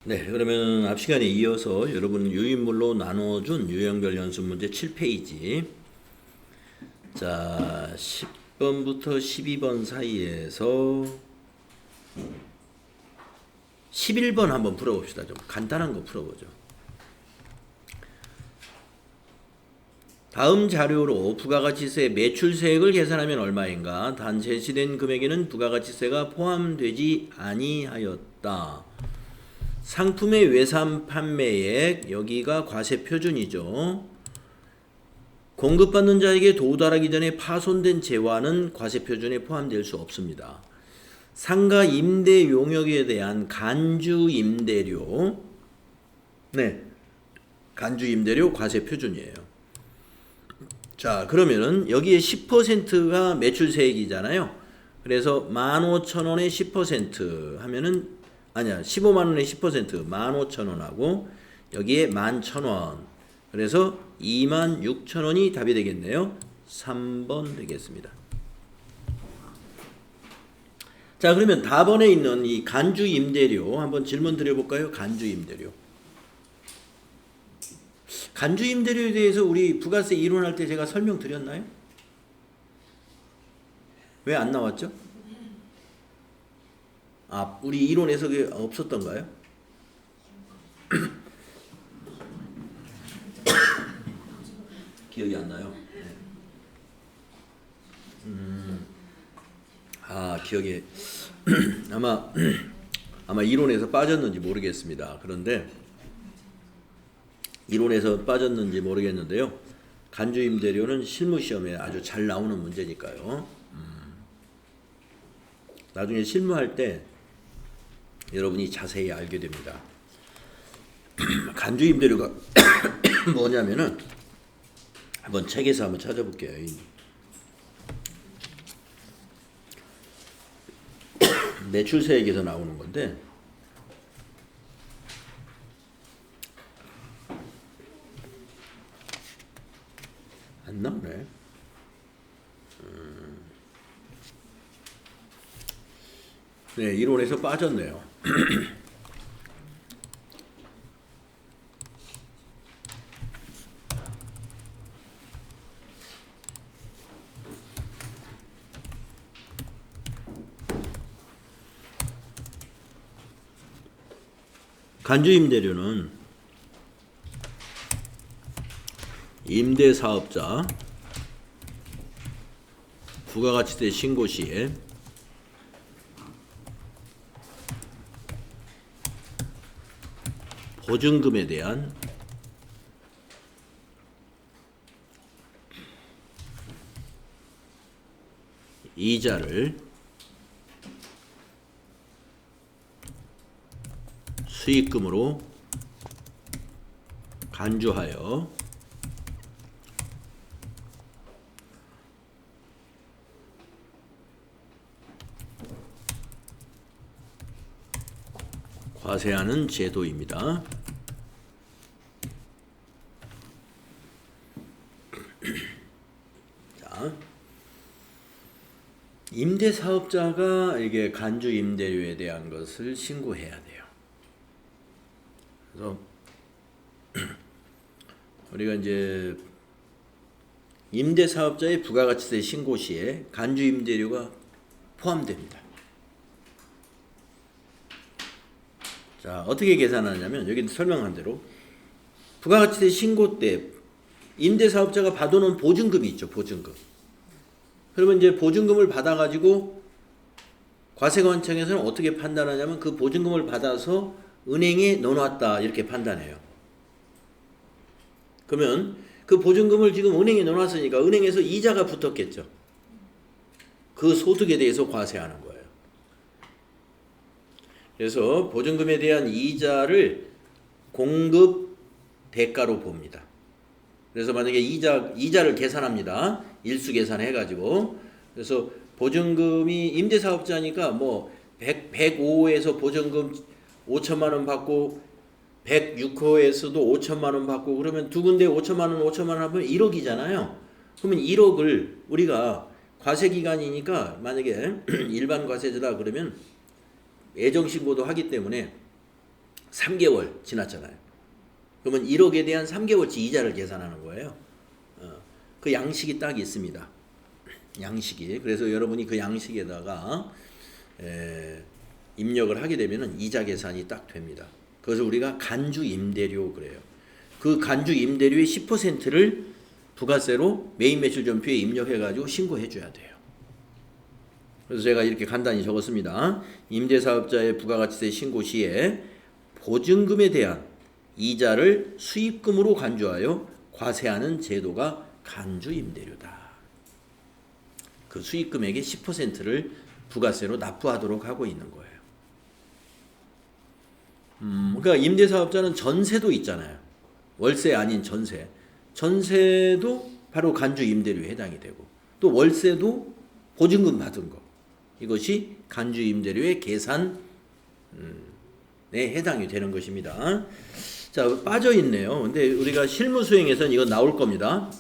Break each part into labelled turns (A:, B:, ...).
A: 네, 그러면 앞 시간에 이어서 여러분 유인물로 나눠준 유형별 연습 문제 7페이지. 자, 10번부터 12번 사이에서 11번 한번 풀어봅시다. 좀 간단한 거 풀어보죠. 다음 자료로 부가가치세 매출세액을 계산하면 얼마인가? 단 제시된 금액에는 부가가치세가 포함되지 아니하였다. 상품의 외산 판매액, 여기가 과세 표준이죠. 공급받는 자에게 도달하기 전에 파손된 재화는 과세 표준에 포함될 수 없습니다. 상가 임대 용역에 대한 간주 임대료, 네, 간주 임대료 과세 표준이에요. 자, 그러면은 여기에 10%가 매출세액이잖아요. 그래서 15,000원에 10% 하면은 아니야, 15만원에 10% 15,000원하고 여기에 11,000원. 그래서 26,000원이 답이 되겠네요. 3번 되겠습니다. 자, 그러면 답원에 있는 이 간주 임대료 한번 질문 드려볼까요? 간주 임대료. 간주 임대료에 대해서 우리 부가세 이론할 때 제가 설명드렸나요? 왜 안 나왔죠? 아, 우리 이론에서 그게 없었던가요? 기억이 안 나요. 아, 기억이 아마 이론에서 빠졌는지 모르겠습니다. 그런데 이론에서 빠졌는지 모르겠는데요. 간주 임대료는 실무 시험에 아주 잘 나오는 문제니까요. 나중에 실무할 때 여러분이 자세히 알게 됩니다. 간주 임대료가 뭐냐면은 한번 책에서 한번 찾아볼게요. 매출세액에서 나오는 건데 안 나오네. 네, 이론에서 빠졌네요. 간주임대료는 임대사업자 부가가치세 신고 시에 보증금에 대한 이자를 수익금으로 간주하여 과세하는 제도입니다. 자, 임대사업자가 이게 간주 임대료에 대한 것을 신고해야 돼요. 그래서 우리가 이제 임대사업자의 부가가치세 신고 시에 간주 임대료가 포함됩니다. 자, 어떻게 계산하냐면 여기 설명한 대로 부가가치세 신고 때 임대사업자가 받아놓은 보증금이 있죠. 보증금. 그러면 이제 보증금을 받아가지고 과세관청에서는 어떻게 판단하냐면 그 보증금을 받아서 은행에 넣어놨다 이렇게 판단해요. 그러면 그 보증금을 지금 은행에 넣어놨으니까 은행에서 이자가 붙었겠죠. 그 소득에 대해서 과세하는 거예요. 그래서 보증금에 대한 이자를 공급 대가로 봅니다. 그래서 만약에 이자를 계산합니다. 일수 계산해가지고. 그래서 보증금이 임대사업자니까 뭐 105호에서 보증금 5천만 원 받고 106호에서도 5천만 원 받고 그러면 두 군데 5천만 원 하면 1억이잖아요. 그러면 1억을 우리가 과세기간이니까 만약에 일반 과세자다 그러면 애정신고도 하기 때문에 3개월 지났잖아요. 그러면 1억에 대한 3개월치 이자를 계산하는 거예요. 그 양식이 딱 있습니다. 양식이. 그래서 여러분이 그 양식에다가 입력을 하게 되면은 이자 계산이 딱 됩니다. 그래서 우리가 간주 임대료 그래요. 그 간주 임대료의 10%를 부가세로 메인 매출 전표에 입력해 가지고 신고해 줘야 돼요. 그래서 제가 이렇게 간단히 적었습니다. 임대사업자의 부가가치세 신고 시에 보증금에 대한 이자를 수입금으로 간주하여 과세하는 제도가 간주임대료다. 그 수입금액의 10%를 부가세로 납부하도록 하고 있는 거예요. 그러니까 임대사업자는 전세도 있잖아요. 월세 아닌 전세. 전세도 바로 간주임대료에 해당이 되고 또 월세도 보증금 받은 거. 이것이 간주임대료의 계산에 해당이 되는 것입니다. 자, 빠져 있네요. 근데 우리가 실무 수행에서는 이거 나올 겁니다.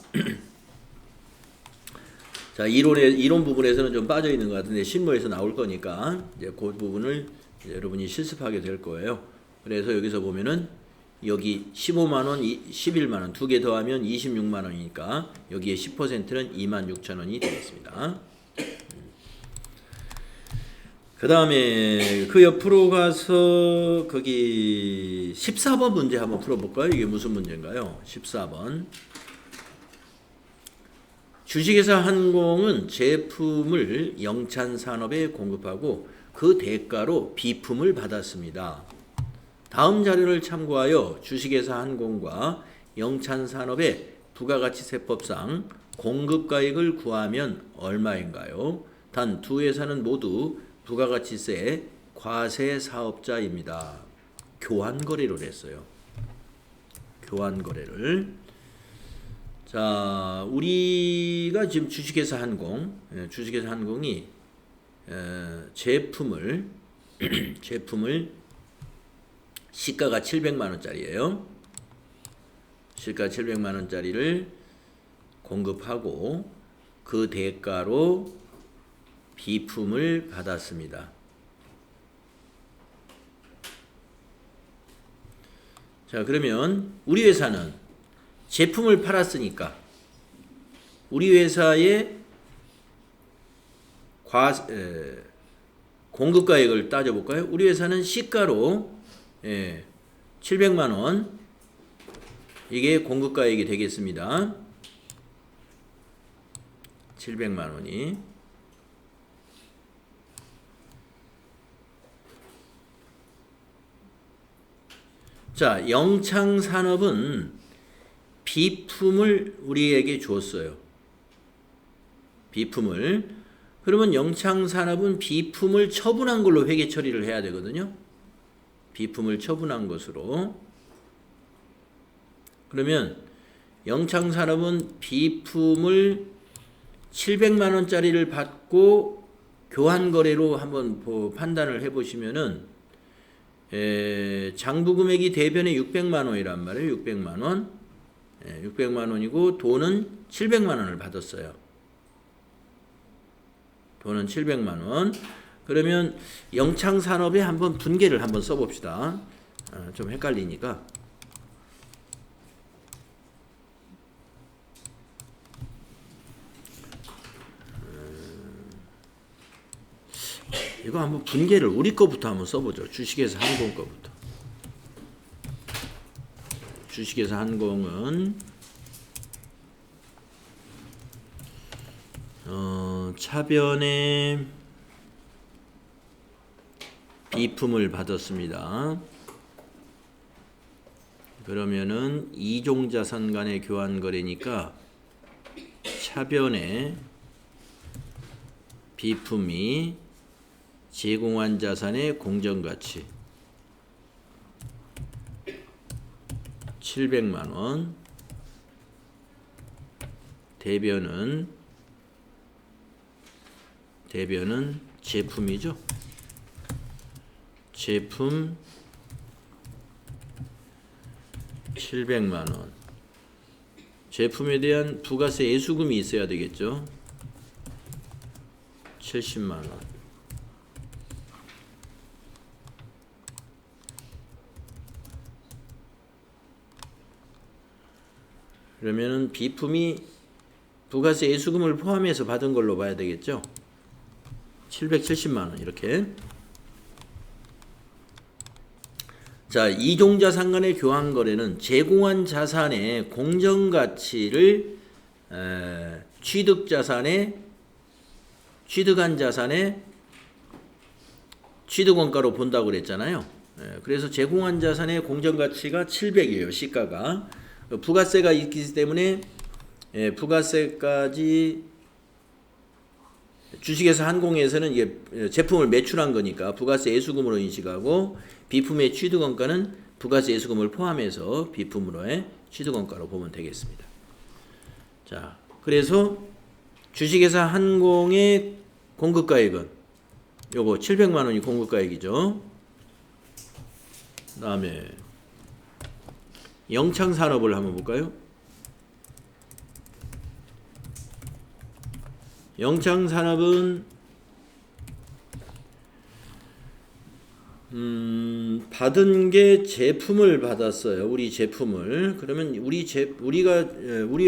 A: 자, 이론 부분에서는 좀 빠져 있는 것 같은데 실무에서 나올 거니까 이제 그 부분을 이제 여러분이 실습하게 될 거예요. 그래서 여기서 보면은 여기 15만 원, 11만 원 두 개 더하면 26만 원이니까 여기에 10%는 26,000원이 되겠습니다. 그 다음에 그 옆으로 가서 거기 14번 문제 한번 풀어볼까요? 이게 무슨 문제인가요? 14번. 주식회사 한공은 제품을 영찬산업에 공급하고 그 대가로 비품을 받았습니다. 다음 자료를 참고하여 주식회사 한공과 영찬산업의 부가가치세법상 공급가액을 구하면 얼마인가요? 단 두 회사는 모두 부가가치세 과세 사업자입니다. 교환거래를 했어요. 교환거래를. 자, 우리가 지금 주식회사 한공, 주식회사 한공이 제품을 시가가 700만 원짜리예요. 시가 700만 원짜리를 공급하고 그 대가로 비품을 받았습니다. 자, 그러면 우리 회사는 제품을 팔았으니까 우리 회사의 공급가액을 따져볼까요? 우리 회사는 시가로 700만 원 이게 공급가액이 되겠습니다. 700만 원이 자, 영창산업은 비품을 우리에게 줬어요. 비품을. 그러면 영창산업은 비품을 처분한 걸로 회계 처리를 해야 되거든요. 비품을 처분한 것으로. 그러면 영창산업은 비품을 700만 원짜리를 받고 교환거래로 한번 판단을 해보시면은 장부금액이 대변에 600만 원이란 말이에요. 600만 원. 600만 원이고 돈은 700만 원을 받았어요. 돈은 700만 원. 그러면 영창산업에 한번 분계를 한번 써봅시다. 좀 헷갈리니까. 이거 한번 분계를 우리 거부터 한번 써보죠. 주식회사 한공 거부터. 주식회사 한공은 차변에 비품을 받았습니다. 그러면은 이종자산 간의 교환거래니까 차변에 비품이 제공한 자산의 공정가치 700만 원 대변은 제품이죠. 제품 700만 원. 제품에 대한 부가세 예수금이 있어야 되겠죠. 70만 원. 그러면은 비품이 부가세 예수금을 포함해서 받은 걸로 봐야 되겠죠. 770만 원 이렇게. 자, 이종자산 간의 교환 거래는 제공한 자산의 공정가치를 취득한 자산의 취득원가로 본다고 그랬잖아요. 그래서 제공한 자산의 공정가치가 700이에요. 시가가. 부가세가 있기 때문에 부가세까지 주식회사 한공에서는 이게 제품을 매출한 거니까 부가세 예수금으로 인식하고 비품의 취득원가는 부가세 예수금을 포함해서 비품으로의 취득원가로 보면 되겠습니다. 자, 그래서 주식회사 한공의 공급가액은 요거 700만 원이 공급가액이죠. 그 다음에 영창산업을 한번 볼까요? 영창산업은 받은 게 제품을 받았어요. 우리 제품을. 그러면 우리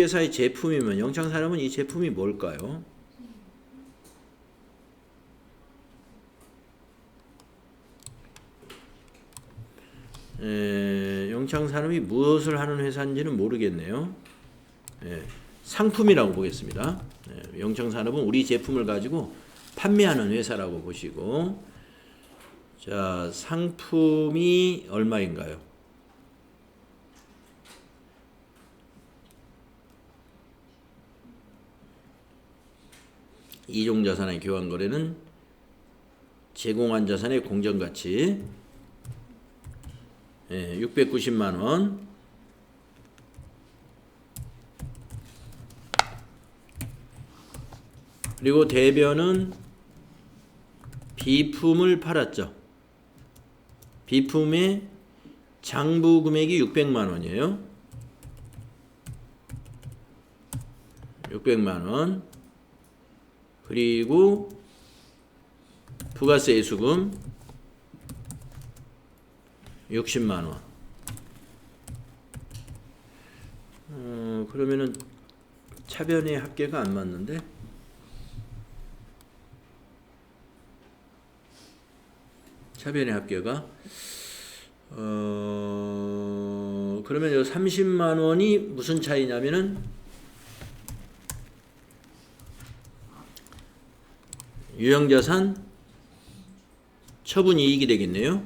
A: 회사의 제품이면 영창산업은 이 제품이 뭘까요? 영창산업이 무엇을 하는 회사인지는 모르겠네요. 상품이라고 보겠습니다. 영창산업은 우리 제품을 가지고 판매하는 회사라고 보시고, 자, 상품이 얼마인가요? 이종자산의 교환거래는 제공한 자산의 공정가치 690만 원. 그리고 대변은 비품을 팔았죠. 비품의 장부 금액이 600만 원이에요. 600만 원. 그리고 부가세 예수금 60만 원. 그러면은 차변의 합계가 안 맞는데? 차변의 합계가 그러면 요 30만 원이 무슨 차이냐면은 유형자산 처분 이익이 되겠네요.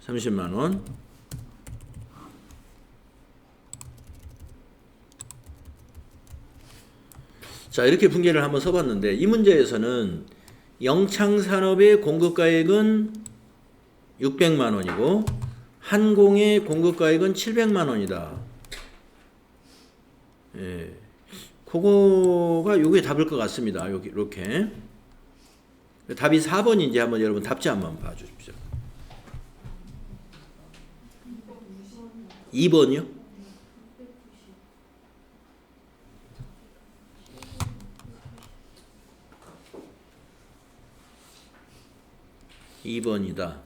A: 30만 원. 자, 이렇게 분계를 한번 써봤는데 이 문제에서는 영창산업의 공급가액은 600만 원이고 한공의 공급가액은 700만 원이다. 그거가 요게 답일 것 같습니다. 여기 이렇게 답이 4번인지 한번 여러분 답지 한번 봐주십시오. 2번이요? 2번이다.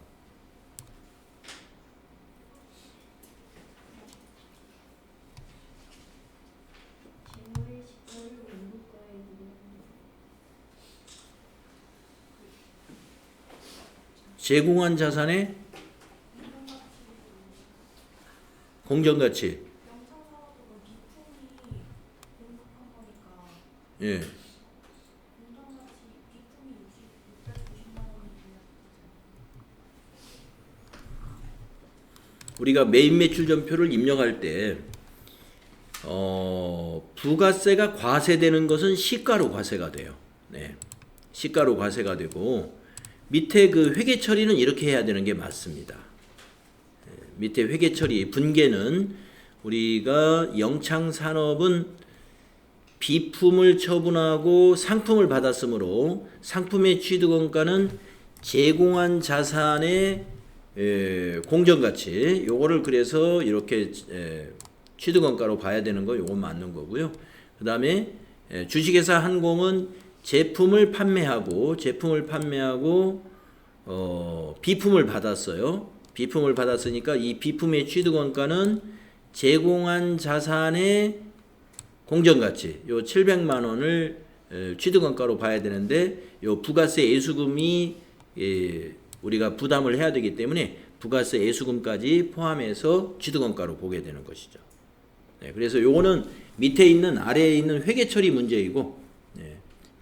A: 제공한 자산의 공정가치. 예. 우리가 메인 매출 전표를 입력할 때 부가세가 과세되는 것은 시가로 과세가 돼요. 네. 시가로 과세가 되고 밑에 그 회계 처리는 이렇게 해야 되는 게 맞습니다. 밑에 회계 처리 분계는 우리가 영창산업은 비품을 처분하고 상품을 받았으므로 상품의 취득원가는 제공한 자산의 공정가치 요거를 그래서 이렇게 취득원가로 봐야 되는 거 요거 맞는 거고요. 그 다음에 주식회사 한공은 제품을 판매하고 비품을 받았어요. 비품을 받았으니까 이 비품의 취득원가는 제공한 자산의 공정가치 요 700만 원을 취득원가로 봐야 되는데 요 부가세 예수금이 우리가 부담을 해야 되기 때문에 부가세 예수금까지 포함해서 취득원가로 보게 되는 것이죠. 네, 그래서 요거는 밑에 있는 아래에 있는 회계처리 문제이고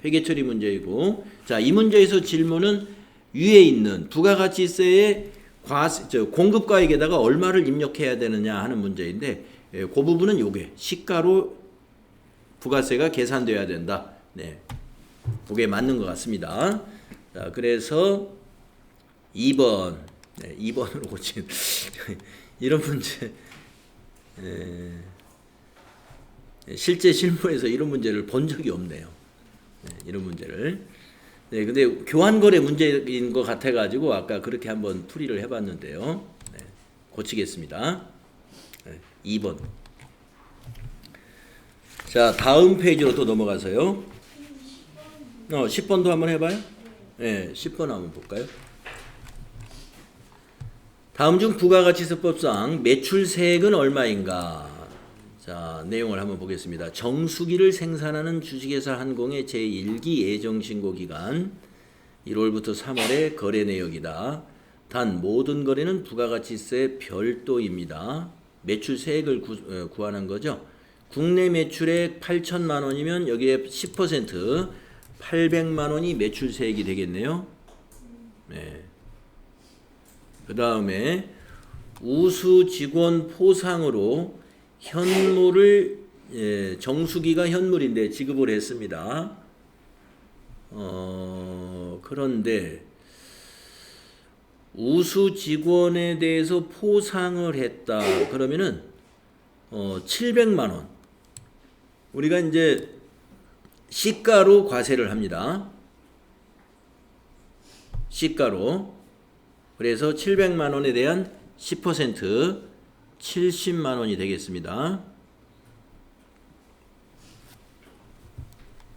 A: 회계처리 문제이고 자, 이 문제에서 질문은 위에 있는 부가가치세의 공급가액에다가 얼마를 입력해야 되느냐 하는 문제인데 그 부분은 요게 시가로 부가세가 계산돼야 된다. 네, 그게 맞는 것 같습니다. 자, 그래서 2번 2번으로 고친 이런 문제 실제 실무에서 이런 문제를 본 적이 없네요. 이런 문제를. 네, 근데 교환거래 문제인 것 같아가지고 아까 그렇게 한번 풀이를 해봤는데요. 네, 고치겠습니다. 네, 2번. 자, 다음 페이지로 또 넘어가서요. 10번도 한번 해봐요. 네, 10번 한번 볼까요? 다음 중 부가가치세법상 매출세액은 얼마인가? 자, 내용을 한번 보겠습니다. 정수기를 생산하는 주식회사 한공의 제1기 예정신고기간 1월부터 3월의 거래 내역이다. 단 모든 거래는 부가가치세 별도입니다. 매출세액을 구하는 거죠. 국내 매출액 8천만 원이면 여기에 10% 800만 원이 매출세액이 되겠네요. 네. 그 다음에 우수 직원 포상으로 현물을 정수기가 현물인데 지급을 했습니다. 그런데 우수 직원에 대해서 포상을 했다. 그러면은 700만 원. 우리가 이제 시가로 과세를 합니다. 시가로. 그래서 700만 원에 대한 10% 70만 원이 되겠습니다.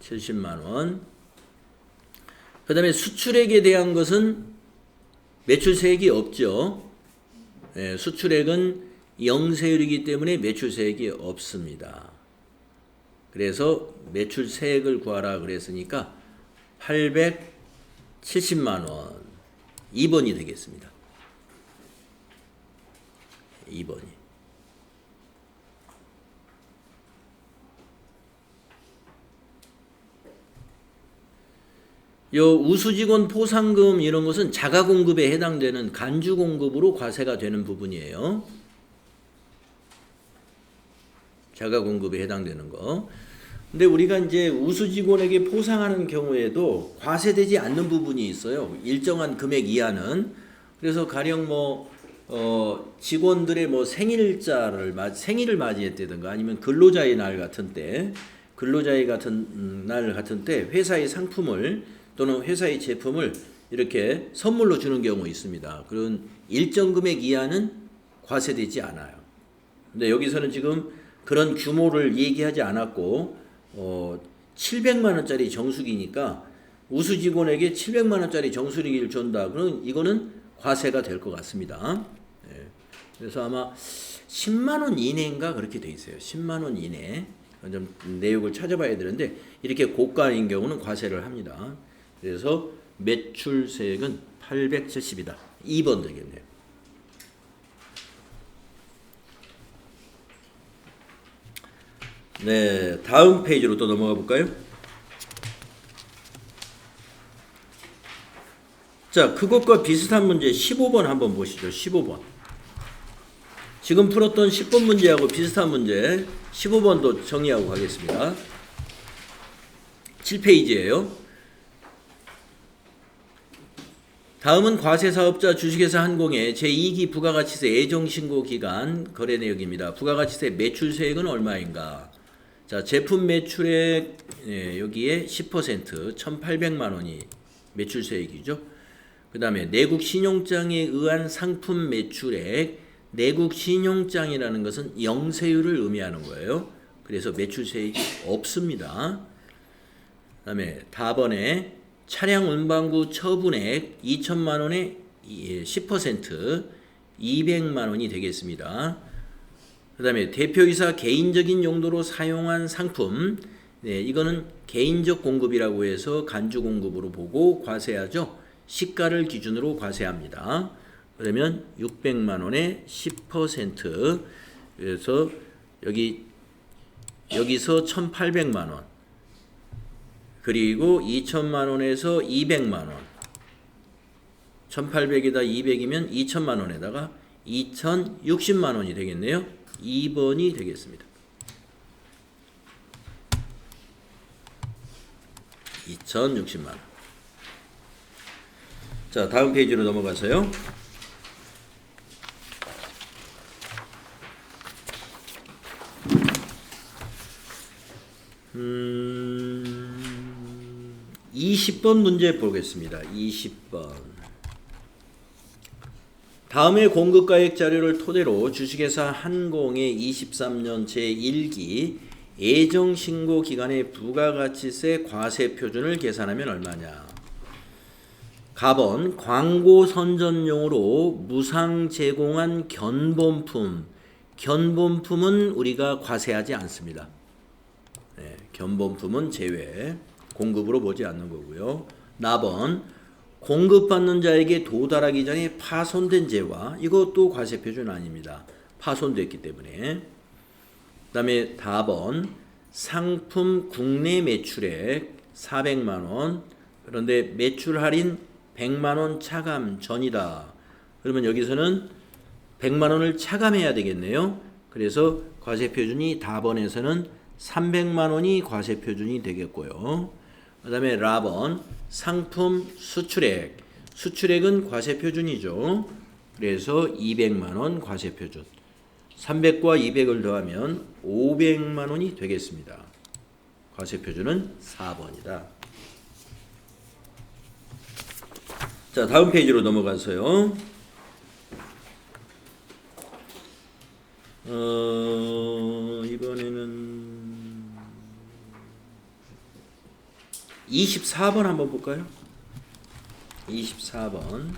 A: 70만 원. 그 다음에 수출액에 대한 것은 매출세액이 없죠. 네, 수출액은 영세율이기 때문에 매출세액이 없습니다. 그래서 매출세액을 구하라 그랬으니까 870만 원. 2번이 되겠습니다. 2번이. 요 우수직원 포상금 이런 것은 자가공급에 해당되는 간주공급으로 과세가 되는 부분이에요. 자가공급에 해당되는 거. 근데 우리가 이제 우수직원에게 포상하는 경우에도 과세되지 않는 부분이 있어요. 일정한 금액 이하는. 그래서 가령 직원들의 생일을 맞이했다든가 아니면 근로자의 날 같은 때, 회사의 상품을 또는 회사의 제품을 이렇게 선물로 주는 경우 있습니다. 그런 일정 금액 이하는 과세되지 않아요. 근데 여기서는 지금 그런 규모를 얘기하지 않았고 700만 원짜리 정수기니까 우수 직원에게 700만 원짜리 정수기를 준다. 그럼 이거는 과세가 될 것 같습니다. 네. 그래서 아마 10만 원 이내인가 그렇게 돼 있어요. 10만 원 이내. 좀 내용을 찾아봐야 되는데 이렇게 고가인 경우는 과세를 합니다. 그래서 매출세액은 870이다. 2번 되겠네요. 네, 다음 페이지로 또 넘어가 볼까요? 자, 그것과 비슷한 문제 15번 한번 보시죠. 15번. 지금 풀었던 10번 문제하고 비슷한 문제 15번도 정리하고 가겠습니다. 7페이지예요. 다음은 과세사업자 주식회사 한공의 제2기 부가가치세 예정신고기간 거래 내역입니다. 부가가치세 매출세액은 얼마인가? 자, 제품 매출액 여기에 10% 1,800만 원이 매출세액이죠. 그 다음에 내국 신용장에 의한 상품 매출액, 내국 신용장이라는 것은 영세율을 의미하는 거예요. 그래서 매출세액이 없습니다. 그 다음에 다번에 차량 운반구 처분액 2천만 원의 10% 200만 원이 되겠습니다. 그 다음에 대표이사 개인적인 용도로 사용한 상품, 네, 이거는 개인적 공급이라고 해서 간주 공급으로 보고 과세하죠. 시가를 기준으로 과세합니다. 그러면 600만 원에 10%, 그래서 여기서 1,800만 원, 그리고 2천만 원에서 200만 원, 1,800에다 200이면 2천만 원에다가 2,060만 원이 되겠네요. 2번이 되겠습니다. 2,060만 원. 자, 다음 페이지로 넘어가서요. 음, 20번 문제 보겠습니다. 20번. 다음의 공급가액 자료를 토대로 주식회사 한공의 23년 제1기 예정신고 기간의 부가가치세 과세 표준을 계산하면 얼마냐. 갑은 광고 선전용으로 무상 제공한 견본품. 견본품은 우리가 과세하지 않습니다. 네, 견본품은 제외. 공급으로 보지 않는 거고요. 나번 공급받는 자에게 도달하기 전에 파손된 재화, 이것도 과세 표준 아닙니다. 파손됐기 때문에. 그 다음에 다번 상품 국내 매출액 400만 원, 그런데 매출 할인 100만 원 차감 전이다. 그러면 여기서는 100만 원을 차감해야 되겠네요. 그래서 과세 표준이 다번에서는 300만 원이 과세 표준이 되겠고요. 그 다음에 라번 상품 수출액. 수출액은 과세 표준이죠. 그래서 200만 원 과세 표준. 300과 200을 더하면 500만 원이 되겠습니다. 과세 표준은 4번이다. 자, 다음 페이지로 넘어가서요. 이번에는 24번 한번 볼까요? 24번.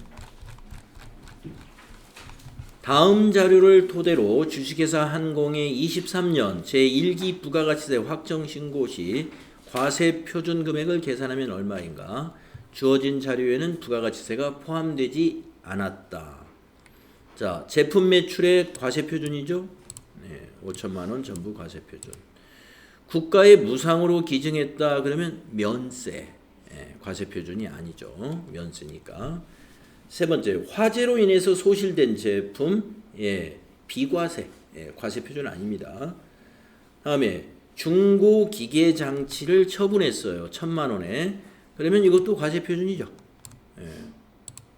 A: 다음 자료를 토대로 주식회사 한공의 23년 제1기 부가가치세 확정신고 시 과세 표준 금액을 계산하면 얼마인가? 주어진 자료에는 부가가치세가 포함되지 않았다. 자, 제품 매출의 과세 표준이죠? 네, 5천만 원 전부 과세 표준. 국가에 무상으로 기증했다 그러면 면세. 과세 표준이 아니죠. 면세니까. 세 번째, 화재로 인해서 소실된 제품, 비과세, 과세 표준 아닙니다. 다음에 중고 기계 장치를 처분했어요. 1,000만 원에. 그러면 이것도 과세 표준이죠.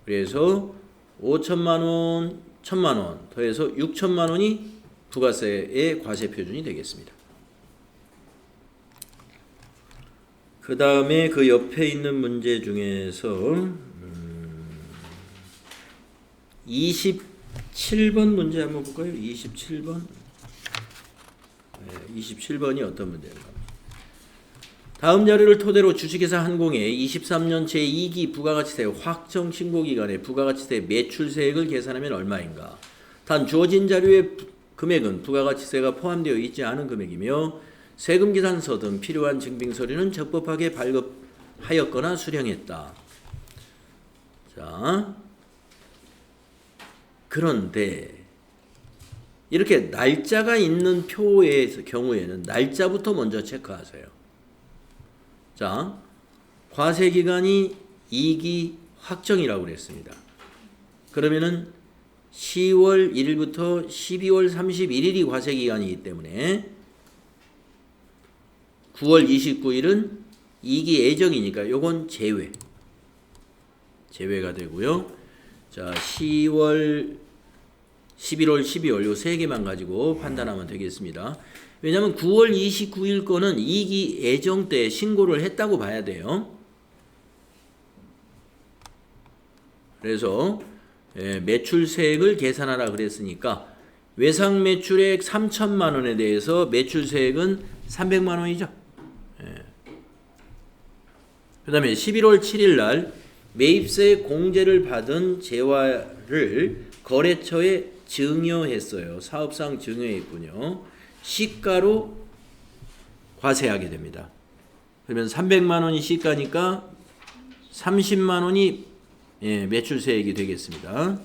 A: 그래서 5천만 원, 1,000만 원 더해서 6천만 원이 부가세의 과세 표준이 되겠습니다. 그 다음에 그 옆에 있는 문제 중에서 27번 문제 한번 볼까요? 27번. 27번이 어떤 문제인가? 다음 자료를 토대로 주식회사 한공의 23년 제2기 부가가치세 확정 신고 기간에 부가가치세 매출세액을 계산하면 얼마인가? 단 주어진 자료의 금액은 부가가치세가 포함되어 있지 않은 금액이며 세금 계산서 등 필요한 증빙 서류는 적법하게 발급하였거나 수령했다. 자, 그런데 이렇게 날짜가 있는 표의 경우에는 날짜부터 먼저 체크하세요. 자, 과세 기간이 2기 확정이라고 그랬습니다. 그러면은 10월 1일부터 12월 31일이 과세 기간이기 때문에 9월 29일은 2기 예정이니까 요건 제외가 되고요. 자, 10월, 11월, 12월 요 세 개만 가지고 판단하면 되겠습니다. 왜냐하면 9월 29일 거는 2기 예정 때 신고를 했다고 봐야 돼요. 그래서 매출세액을 계산하라 그랬으니까 외상 매출액 3천만 원에 대해서 매출세액은 300만 원이죠. 그 다음에 11월 7일 날 매입세 공제를 받은 재화를 거래처에 증여했어요. 사업상 증여했군요. 시가로 과세하게 됩니다. 그러면 300만 원이 시가니까 30만 원이 매출세액이 되겠습니다.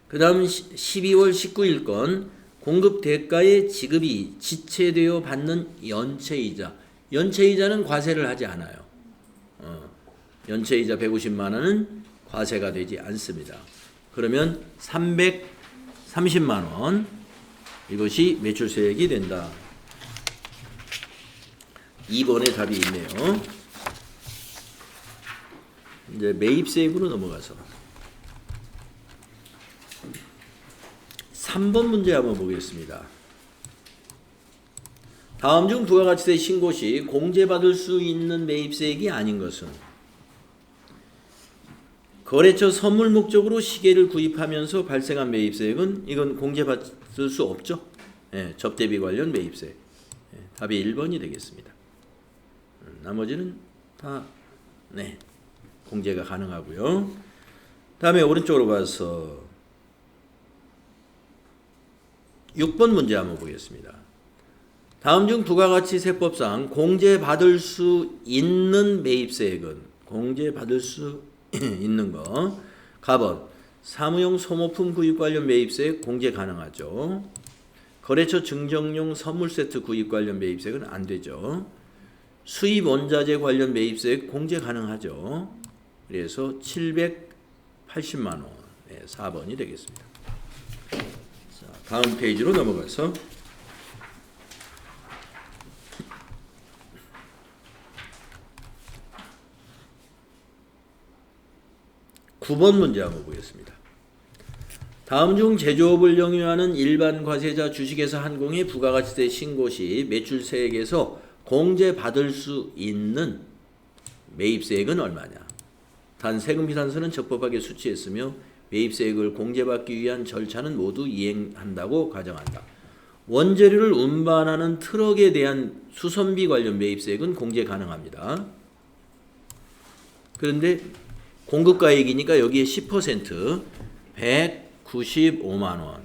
A: 그 다음 12월 19일 건 공급 대가의 지급이 지체되어 받는 연체이자. 연체이자는 과세를 하지 않아요. 연체이자 150만 원은 과세가 되지 않습니다. 그러면 330만 원 이것이 매출세액이 된다. 2번에 답이 있네요. 이제 매입세액으로 넘어가서 3번 문제 한번 보겠습니다. 다음 중 부가 가치세 신고 시 공제받을 수 있는 매입세액이 아닌 것은 거래처 선물 목적으로 시계를 구입하면서 발생한 매입세액은 이건 공제받을 수 없죠. 접대비 관련 매입세. 답이 1번이 되겠습니다. 나머지는 다 공제가 가능하고요. 다음에 오른쪽으로 가서 6번 문제 한번 보겠습니다. 다음 중 부가가치세법상 공제받을 수 있는 매입세액은 공제받을 수 있는 거. 가번 사무용 소모품 구입 관련 매입세액 공제 가능하죠. 거래처 증정용 선물 세트 구입 관련 매입세액은 안 되죠. 수입 원자재 관련 매입세액 공제 가능하죠. 그래서 780만 원. 4번이 되겠습니다. 자, 다음 페이지로 넘어가서 9번 문제 한번 보겠습니다. 다음 중 제조업을 영위하는 일반 과세자 주식회사 한공의 부가가치세 신고 시 매출세액에서 공제받을 수 있는 매입세액은 얼마냐? 단 세금피산서는 적법하게 수취했으며 매입세액을 공제받기 위한 절차는 모두 이행한다고 가정한다. 원재료를 운반하는 트럭에 대한 수선비 관련 매입세액은 공제 가능합니다. 그런데 공급가액이니까 여기에 10% 195만 원.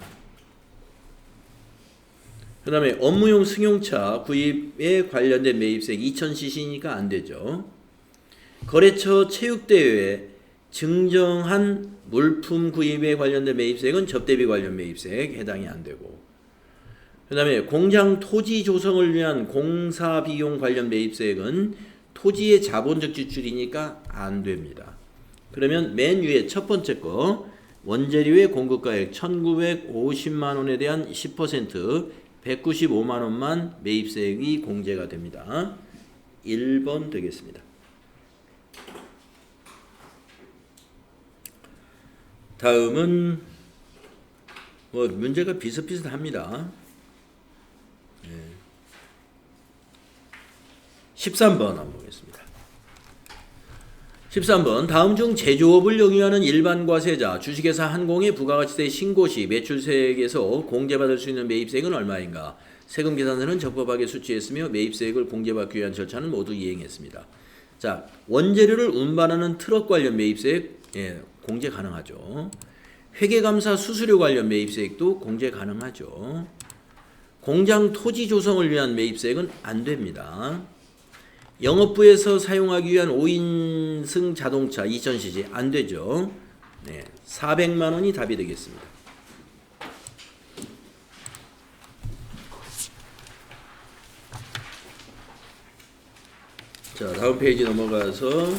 A: 그 다음에 업무용 승용차 구입에 관련된 매입세액 2000cc니까 안 되죠. 거래처 체육대회에 증정한 물품 구입에 관련된 매입세액은 접대비 관련 매입세액 해당이 안 되고, 그 다음에 공장 토지 조성을 위한 공사 비용 관련 매입세액은 토지의 자본적 지출이니까 안 됩니다. 그러면 맨 위에 첫 번째 거 원재료의 공급가액 1950만 원에 대한 10% 195만 원만 매입세액이 공제가 됩니다. 1번 되겠습니다. 다음은 문제가 비슷비슷합니다. 13번 한번 보겠습니다. 13번 다음 중 제조업을 영위하는 일반 과세자 주식회사 한공의 부가가치세 신고 시 매출세액에서 공제받을 수 있는 매입세액은 얼마인가? 세금계산서는 적법하게 수취했으며 매입세액을 공제받기 위한 절차는 모두 이행했습니다. 자, 원재료를 운반하는 트럭 관련 매입세액 공제 가능하죠. 회계감사 수수료 관련 매입세액도 공제 가능하죠. 공장 토지 조성을 위한 매입세액은 안 됩니다. 영업부에서 사용하기 위한 5인승 자동차 2000cc 안 되죠. 400만 원이 답이 되겠습니다. 자, 다음 페이지 넘어가서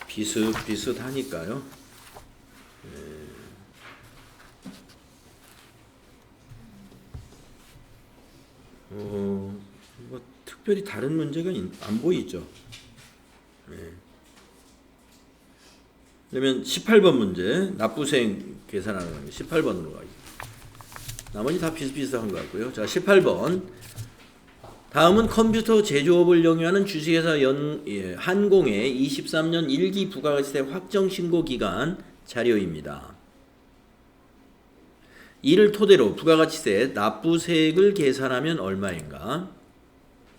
A: 비슷비슷하니까요. 특별히 다른 문제가 안 보이죠. 그러면 18번 문제 납부세액 계산하는 겁니다. 18번으로 가겠습니다. 나머지 다 비슷비슷한 것 같고요. 자, 18번 다음은 컴퓨터 제조업을 영위하는 주식회사 한공의 23년 1기 부가가치세 확정신고 기간 자료입니다. 이를 토대로 부가가치세 납부세액을 계산하면 얼마인가?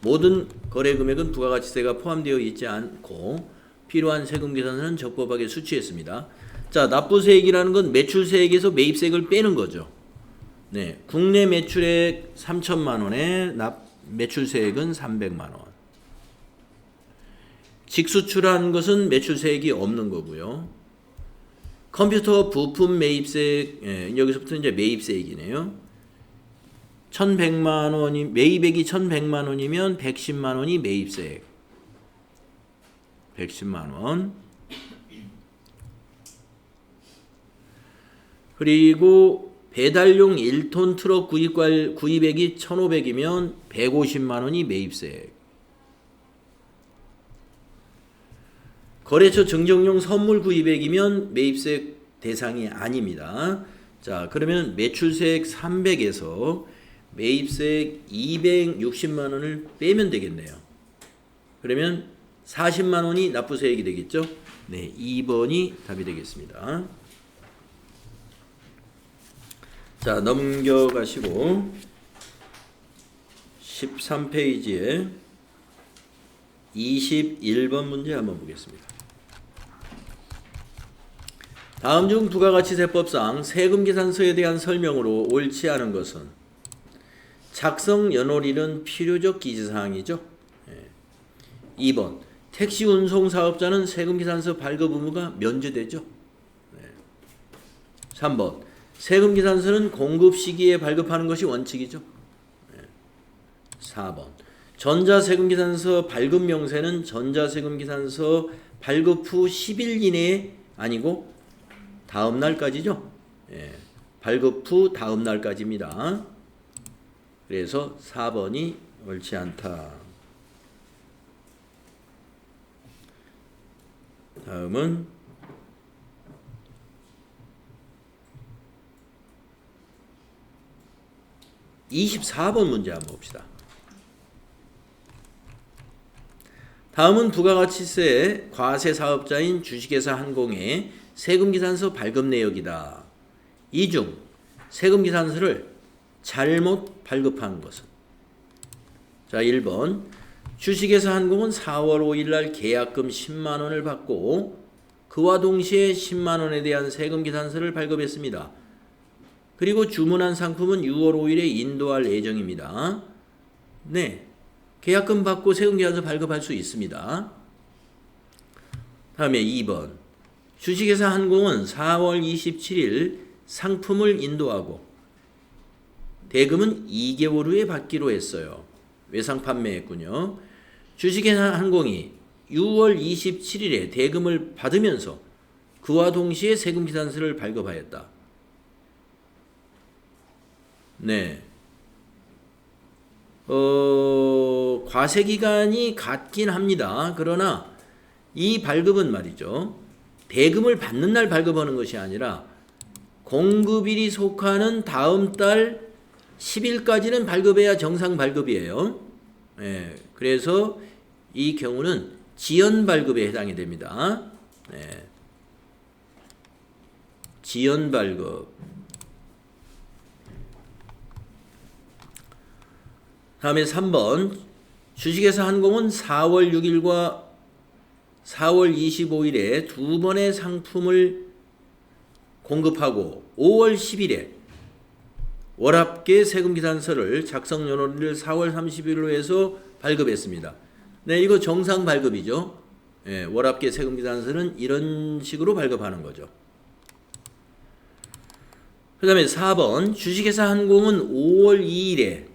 A: 모든 거래 금액은 부가가치세가 포함되어 있지 않고 필요한 세금 계산서는 적법하게 수취했습니다. 자, 납부세액이라는 건 매출세액에서 매입세액을 빼는 거죠. 네, 국내 매출액 3천만 원에 매출세액은 300만 원. 직수출한 것은 매출세액이 없는 거고요. 컴퓨터 부품 매입세액, 여기서부터 이제 매입세액이네요. 1,100만 원이 매입액이 1,100만 원이면 110만 원이 매입세액. 110만 원. 그리고 배달용 1톤 트럭 구입액이 1,500이면 150만 원이 매입세액. 거래처 증정용 선물 구입액이면 매입세액 대상이 아닙니다. 자, 그러면 매출세액 300에서 매입세액 260만 원을 빼면 되겠네요. 그러면 40만 원이 납부세액이 되겠죠? 네, 2번이 답이 되겠습니다. 자, 넘겨가시고 13페이지에 21번 문제 한번 보겠습니다. 다음 중 부가가치세법상 세금계산서에 대한 설명으로 옳지 않은 것은 작성 연월일은 필요적 기재사항이죠. 2번 택시 운송 사업자는 세금계산서 발급 의무가 면제되죠. 3번 세금계산서는 공급 시기에 발급하는 것이 원칙이죠. 4번 전자세금계산서 발급 명세는 전자세금계산서 발급 후 10일 이내에 아니고 다음 날까지죠. 발급 후 다음 날까지입니다. 그래서 4번이 옳지 않다. 다음은 24번 문제 한번 봅시다. 다음은 부가가치세 과세 사업자인 주식회사 한공의 세금계산서 발급 내역이다. 이 중 세금계산서를 잘못 발급한 것은? 자, 1번 주식회사 한공은 4월 5일 날 계약금 10만 원을 받고 그와 동시에 10만 원에 대한 세금계산서를 발급했습니다. 그리고 주문한 상품은 6월 5일에 인도할 예정입니다. 네, 계약금 받고 세금계산서 발급할 수 있습니다. 다음에 2번 주식회사 한공은 4월 27일 상품을 인도하고 대금은 2개월 후에 받기로 했어요. 외상 판매했군요. 주식회사 한공이 6월 27일에 대금을 받으면서 그와 동시에 세금계산서를 발급하였다. 네. 과세기간이 같긴 합니다. 그러나 이 발급은 말이죠. 대금을 받는 날 발급하는 것이 아니라 공급일이 속하는 다음 달 10일까지는 발급해야 정상 발급이에요. 네. 그래서 이 경우는 지연 발급에 해당이 됩니다. 네. 지연 발급. 다음에 3번 주식회사 한공은 4월 6일과 4월 25일에 두 번의 상품을 공급하고 5월 10일에 월합계 세금계산서를 작성 연월일을 4월 30일로 해서 발급했습니다. 네, 이거 정상 발급이죠. 네, 월합계 세금계산서는 이런 식으로 발급하는 거죠. 그 다음에 4번 주식회사 한공은 5월 2일에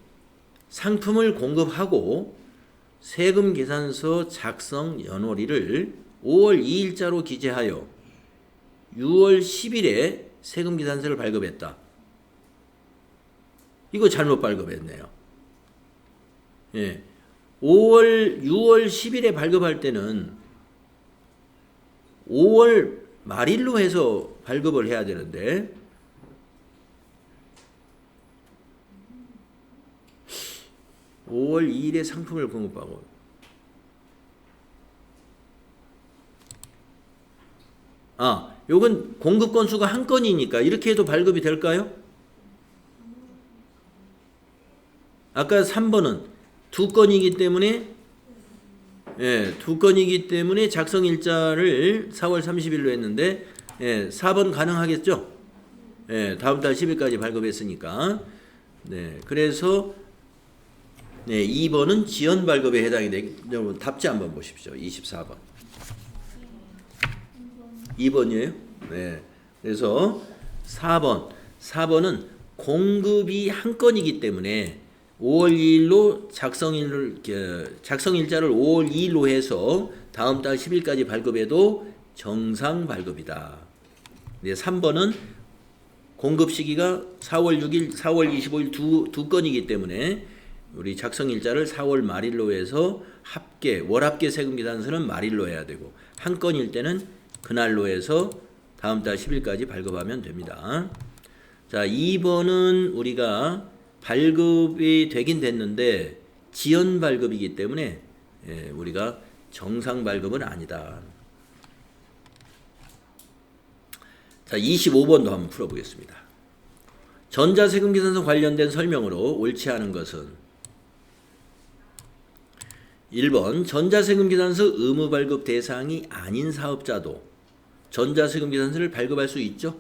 A: 상품을 공급하고 세금계산서 작성 연월일을 5월 2일자로 기재하여 6월 10일에 세금계산서를 발급했다. 이거 잘못 발급했네요. 예. 6월 10일에 발급할 때는 5월 말일로 해서 발급을 해야 되는데 5월 2일에 상품을 공급하고 요건 공급 건수가 한 건이니까 이렇게 해도 발급이 될까요? 아까 3번은 두 건이기 때문에 두 건이기 때문에 작성일자를 4월 30일로 했는데 4번 가능하겠죠? 다음 달 10일까지 발급했으니까. 그래서 2번은 지연 발급에 해당이 되기. 여러분 답지 한번 보십시오. 24번. 2번이에요? 그래서 4번은 공급이 한 건이기 때문에 5월 2일로 작성일자를 5월 2일로 해서 다음 달 10일까지 발급해도 정상 발급이다. 3번은 공급 시기가 4월 6일, 4월 25일 두 건이기 때문에 우리 작성일자를 4월 말일로 해서 월합계 세금계산서는 말일로 해야 되고 한 건일 때는 그날로 해서 다음 달 10일까지 발급하면 됩니다. 자, 2번은 우리가 발급이 되긴 됐는데 지연 발급이기 때문에 우리가 정상 발급은 아니다. 자, 25번도 한번 풀어보겠습니다. 전자세금계산서 관련된 설명으로 옳지 않은 것은 1번 전자세금계산서 의무발급 대상이 아닌 사업자도 전자세금계산서를 발급할 수 있죠?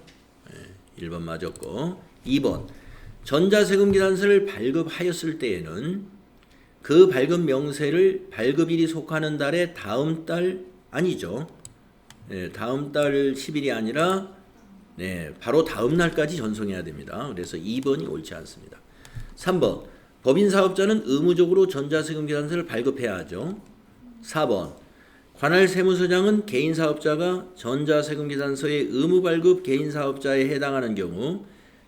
A: 1번 맞았고 2번 전자세금계산서를 발급하였을 때에는 그 발급 명세를 발급일이 속하는 달의 다음 달 아니죠. 다음 달 10일이 아니라 바로 다음 날까지 전송해야 됩니다. 그래서 2번이 옳지 않습니다. 3번 법인사업자는 의무적으로 전자세금계산서를 발급해야 하죠. 4번 관할 세무서장은 개인사업자가 전자세금계산서의 의무발급 개인사업자에 해당하는 경우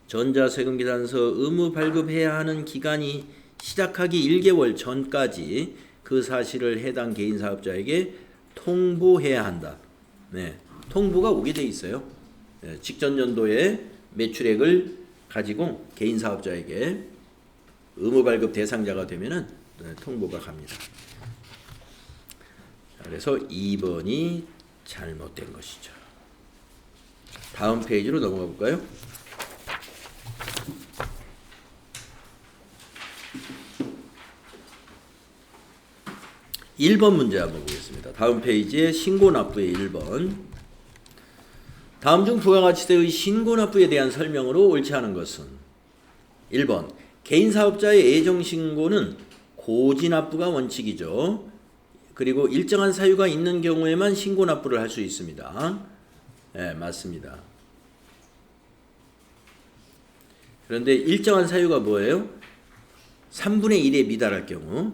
A: 전자세금계산서 의무발급해야 하는 기간이 시작하기 1개월 전까지 그 사실을 해당 개인사업자에게 통보해야 한다. 통보가 오게 돼 있어요. 직전 연도의 매출액을 가지고 개인사업자에게 의무발급 대상자가 되면은 통보가 갑니다. 그래서 2번이 잘못된 것이죠. 다음 페이지로 넘어가 볼까요? (1번) 문제 한번 보겠습니다. 다음 페이지에 신고납부의 1번. 다음 중 부가 가치세의 신고납부에 대한 설명으로 옳지 않은 것은 1번 개인사업자의 예정신고는 고지납부가 원칙이죠. 그리고 일정한 사유가 있는 경우에만 신고납부를 할 수 있습니다. 맞습니다. 그런데 일정한 사유가 뭐예요? 3분의 1에 미달할 경우.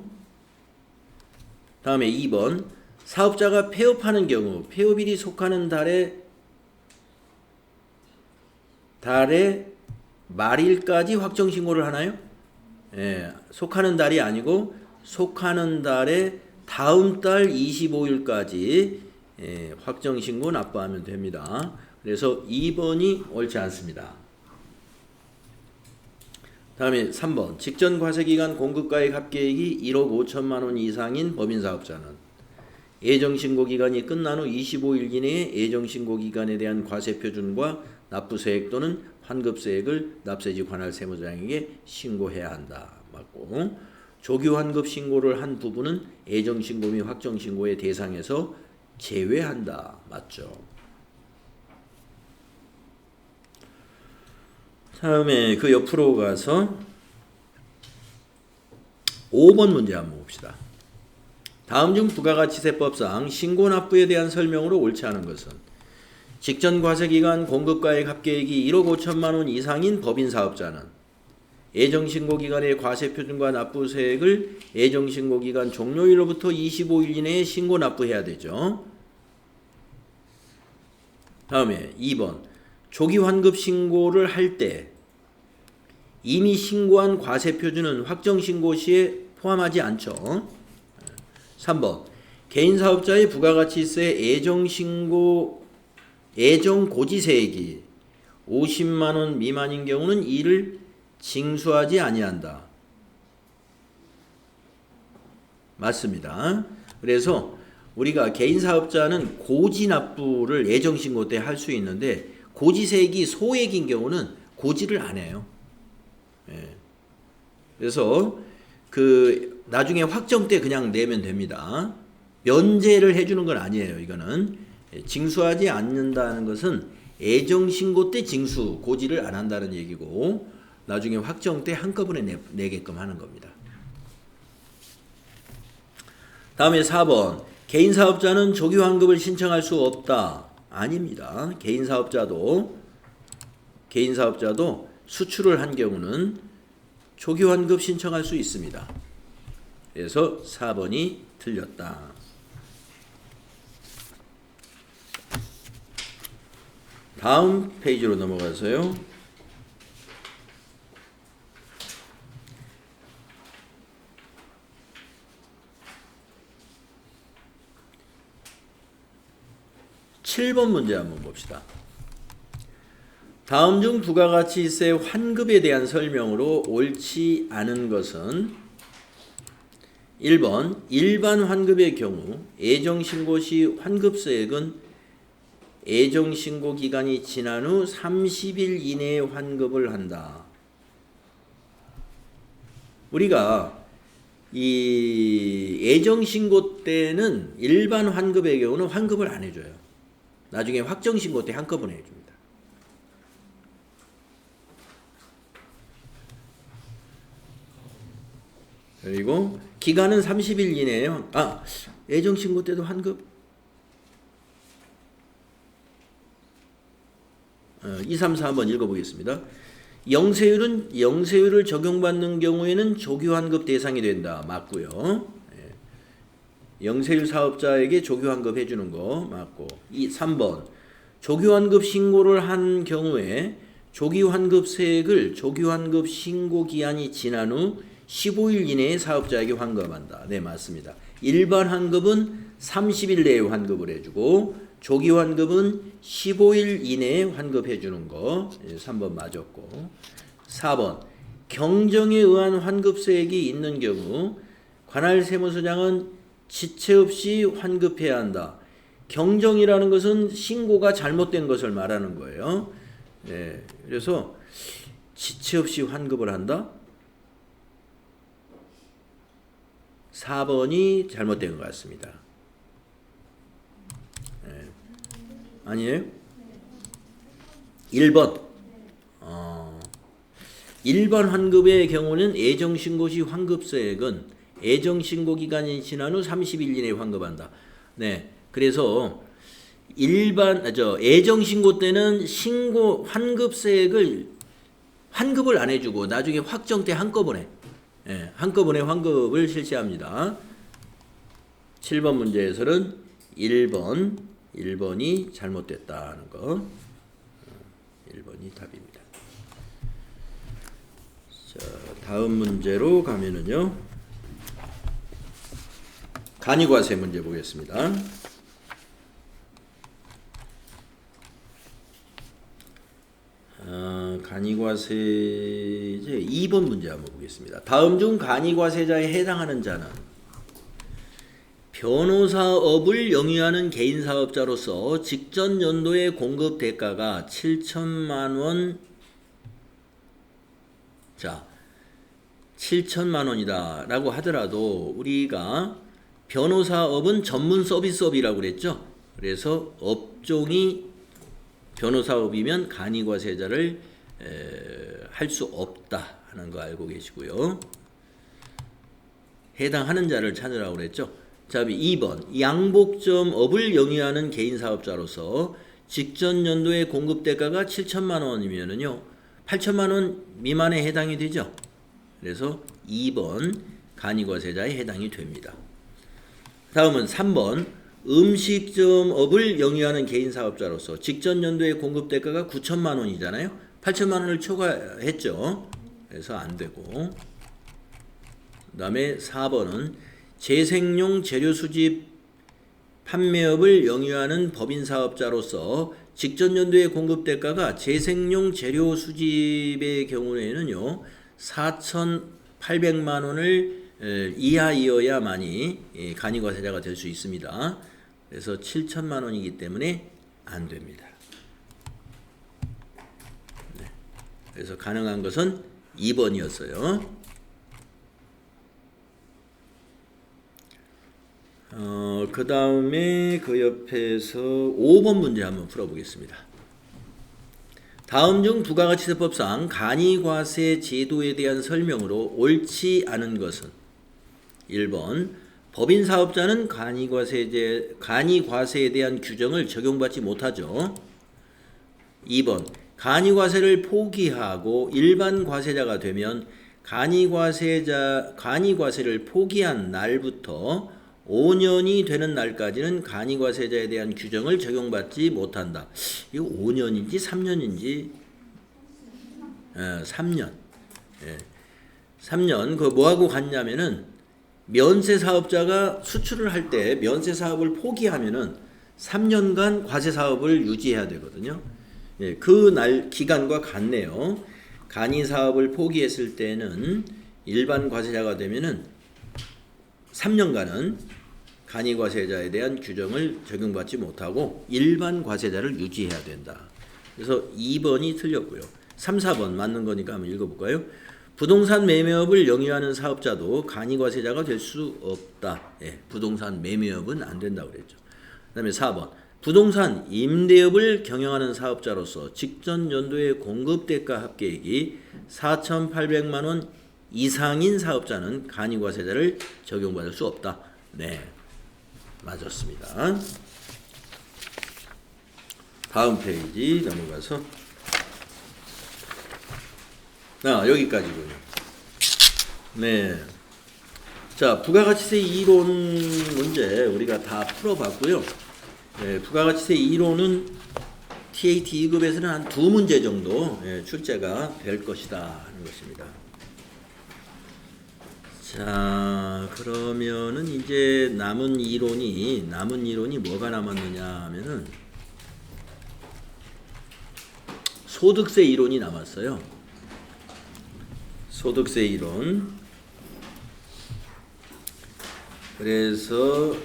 A: 다음에 2번 사업자가 폐업하는 경우 폐업일이 속하는 달의 말일까지 확정신고를 하나요? 속하는 달이 아니고 속하는 달의 다음 달 25일까지 확정신고 납부하면 됩니다. 그래서 2번이 옳지 않습니다. 다음에 3번 직전 과세기간 공급가액 합계액이 1억 5천만 원 이상인 법인사업자는 예정신고기간이 끝난 후 25일 이내에 예정신고기간에 대한 과세표준과 납부세액 또는 환급세액을 납세지 관할 세무서장에게 신고해야 한다. 맞고 조기환급 신고를 한 부분은 예정신고 및 확정신고의 대상에서 제외한다. 맞죠? 다음에 그 옆으로 가서 5번 문제 한번 봅시다. 다음 중 부가가치세법상 신고납부에 대한 설명으로 옳지 않은 것은 직전 과세기간 공급가액 합계액이 1억 5천만 원 이상인 법인사업자는 예정신고기간의 과세표준과 납부세액을 예정신고기간 종료일로부터 25일 이내에 신고납부해야 되죠. 다음에 2번 조기환급 신고를 할 때 이미 신고한 과세표준은 확정신고 시에 포함하지 않죠. 3번 개인사업자의 부가가치세 예정고지세액이 50만 원 미만인 경우는 이를 징수하지 아니한다. 맞습니다. 그래서 우리가 개인사업자는 고지납부를 예정신고 때 할 수 있는데 고지세액이 소액인 경우는 고지를 안 해요. 그래서 그 나중에 확정 때 그냥 내면 됩니다. 면제를 해주는 건 아니에요. 이거는 징수하지 않는다는 것은 애정신고 때 징수 고지를 안 한다는 얘기고 나중에 확정 때 한꺼번에 내게끔 하는 겁니다. 다음에 4번 개인사업자는 조기환급을 신청할 수 없다. 아닙니다. 개인사업자도 수출을 한 경우는 조기환급 신청할 수 있습니다. 그래서 4번이 틀렸다. 다음 페이지로 넘어가서요. (7번) 문제 한번 봅시다. 다음 중 부가가치세 환급에 대한 설명으로 옳지 않은 것은 1번 일반 환급의 경우 애정신고 시 환급세액은 애정신고 기간이 지난 후 30일 이내에 환급을 한다. 우리가 이 애정신고 때는 일반 환급의 경우는 환급을 안 해줘요. 나중에 확정신고 때 한꺼번에 해줍니다. 그리고 기간은 30일 이내에요. 애정신고 때도 환급 2, 3, 4번 읽어보겠습니다. 영세율을 적용받는 경우에는 조기환급 대상이 된다. 맞고요. 영세율 사업자에게 조기환급 해주는 거 맞고. 3번 조기환급 신고를 한 경우에 조기환급세액을 조기환급 신고 기한이 지난 후 15일 이내에 사업자에게 환급한다. 네, 맞습니다. 일반 환급은 30일 내에 환급을 해주고 조기환급은 15일 이내에 환급해주는 거 3번 맞았고. 4번 경정에 의한 환급세액이 있는 경우 관할 세무서장은 지체 없이 환급해야 한다. 경정이라는 것은 신고가 잘못된 것을 말하는 거예요. 네, 그래서 지체 없이 환급을 한다. 4번이 잘못된 것 같습니다. 네. 아니에요? 1번. 일반 환급의 경우는 애정신고 시 환급세액은 애정신고 기간이 지난 후 30일 이내에 환급한다. 네. 그래서 애정신고 때는 환급세액을 환급을 안 해주고 나중에 확정 때 한꺼번에 환급을 실시합니다. 7번 문제에서는 1번이 잘못됐다는 거. 1번이 답입니다. 자, 다음 문제로 가면은요. 간이과세 문제 보겠습니다. 간이과세 이제 2번 문제 한번 보겠습니다. 다음 중 간이과세자에 해당하는 자는 변호사업을 영위하는 개인사업자로서 직전 연도의 공급 대가가 7천만 원, 7천만 원이다 라고 하더라도 우리가 변호사업은 전문 서비스업이라고 그랬죠. 그래서 업종이 변호사업이면 간이과세자를 할 수 없다 하는 거 알고 계시고요. 해당하는 자를 찾으라고 그랬죠. 자, 2번 양복점업을 영위하는 개인사업자로서 직전 연도의 공급대가가 7천만 원이면은요 8천만 원 미만에 해당이 되죠. 그래서 2번 간이과세자에 해당이 됩니다. 다음은 3번 음식점업을 영위하는 개인사업자로서 직전 연도의 공급대가가 9천만 원이잖아요. 8천만 원을 초과했죠. 그래서 안 되고. 그 다음에 4번은 재생용 재료 수집 판매업을 영위하는 법인사업자로서 직전 연도의 공급대가가 재생용 재료 수집의 경우에는요 4,800만 원을 이하이어야만이 간이과세자가 될 수 있습니다. 그래서 7천만 원이기 때문에 안 됩니다. 네. 그래서 가능한 것은 2번이었어요. 그 다음에 그 옆에서 5번 문제 한번 풀어보겠습니다. 다음 중 부가가치세법상 간이과세 제도에 대한 설명으로 옳지 않은 것은 1번 법인사업자는 간이과세에 대한 규정을 적용받지 못하죠. 2번 간이과세를 포기하고 일반 과세자가 되면 간이과세를 포기한 날부터 5년이 되는 날까지는 간이과세자에 대한 규정을 적용받지 못한다. 이거 5년인지 3년인지 3년. 3년. 그 뭐하고 같냐면은 면세 사업자가 수출을 할 때 면세 사업을 포기하면은 3년간 과세 사업을 유지해야 되거든요. 그 날 기간과 같네요. 간이 사업을 포기했을 때는 일반 과세자가 되면은 3년간은 간이 과세자에 대한 규정을 적용받지 못하고 일반 과세자를 유지해야 된다. 그래서 2번이 틀렸고요. 3, 4번 맞는 거니까 한번 읽어볼까요? 부동산 매매업을 영위하는 사업자도 간이 과세자가 될 수 없다. 부동산 매매업은 안 된다고 그랬죠. 그 다음에 4번 부동산 임대업을 경영하는 사업자로서 직전 연도의 공급대가 합계액이 4,800만 원 이상인 사업자는 간이과세자를 적용받을 수 없다. 네, 맞았습니다. 다음 페이지 넘어가서 여기까지군요. 네, 자 부가가치세 이론 문제 우리가 다 풀어봤고요. 네, 부가가치세 이론은 TAT 2급에서는 한 2문제 정도 출제가 될 것이다 하는 것입니다. 자, 그러면은 이제 남은 이론이 뭐가 남았느냐 하면은 소득세 이론이 남았어요. 소득세 이론. 그래서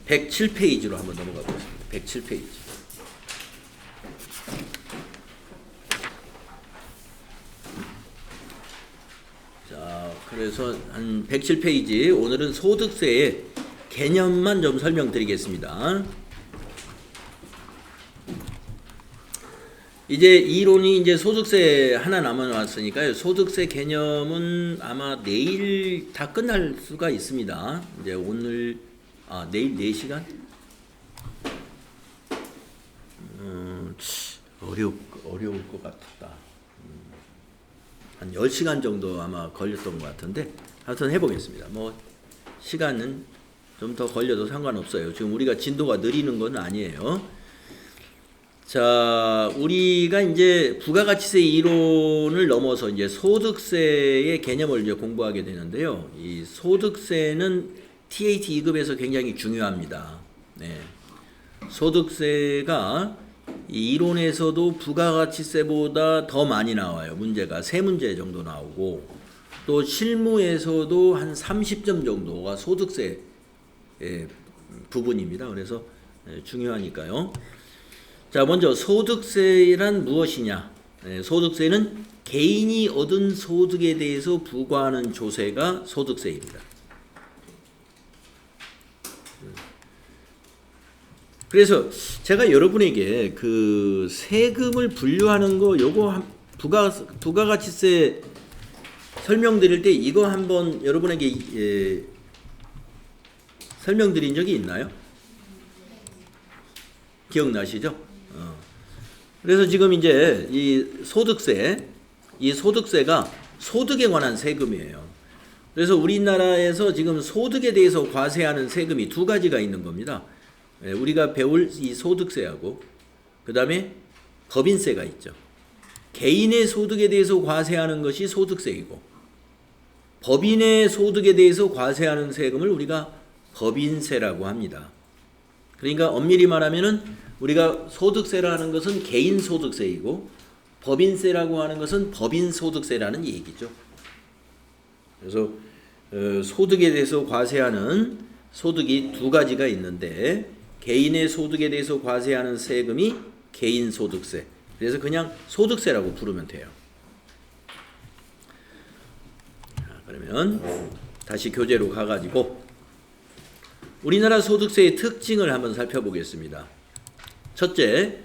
A: 107페이지로 한번 넘어가 보겠습니다. 107페이지. 자, 그래서 한 107페이지 오늘은 소득세의 개념만 좀 설명드리겠습니다. 이제 이론이 이제 소득세 하나 남아왔으니까요. 소득세 개념은 아마 내일 다 끝날 수가 있습니다. 이제 오늘 내일 4시간? 어려울 것 같다. 한 10시간 정도 아마 걸렸던 것 같은데 하여튼 해보겠습니다. 뭐 시간은 좀 더 걸려도 상관없어요. 지금 우리가 진도가 느리는 건 아니에요. 자, 우리가 이제 부가가치세 이론을 넘어서 이제 소득세의 개념을 이제 공부하게 되는데요. 이 소득세는 TAT 2급에서 굉장히 중요합니다. 네. 소득세가 이론에서도 부가가치세보다 더 많이 나와요. 문제가 3문제 정도 나오고 또 실무에서도 한 30점 정도가 소득세 부분입니다. 그래서 중요하니까요. 자, 먼저 소득세란 무엇이냐? 소득세는 개인이 얻은 소득에 대해서 부과하는 조세가 소득세입니다. 그래서 제가 여러분에게 그 세금을 분류하는 거 요거 부가가치세 설명드릴 때 이거 한번 여러분에게 설명드린 적이 있나요? 기억나시죠? 그래서 지금 이제 이 소득세가 소득에 관한 세금이에요. 그래서 우리나라에서 지금 소득에 대해서 과세하는 세금이 2가지가 있는 겁니다. 우리가 배울 이 소득세하고 그 다음에 법인세가 있죠. 개인의 소득에 대해서 과세하는 것이 소득세이고 법인의 소득에 대해서 과세하는 세금을 우리가 법인세라고 합니다. 그러니까 엄밀히 말하면은 우리가 소득세라는 것은 개인 소득세이고 법인세라고 하는 것은 법인 소득세라는 얘기죠. 그래서 소득에 대해서 과세하는 소득이 2가지가 있는데 개인의 소득에 대해서 과세하는 세금이 개인 소득세. 그래서 그냥 소득세라고 부르면 돼요. 자, 그러면 다시 교재로 가가지고 우리나라 소득세의 특징을 한번 살펴보겠습니다. 첫째,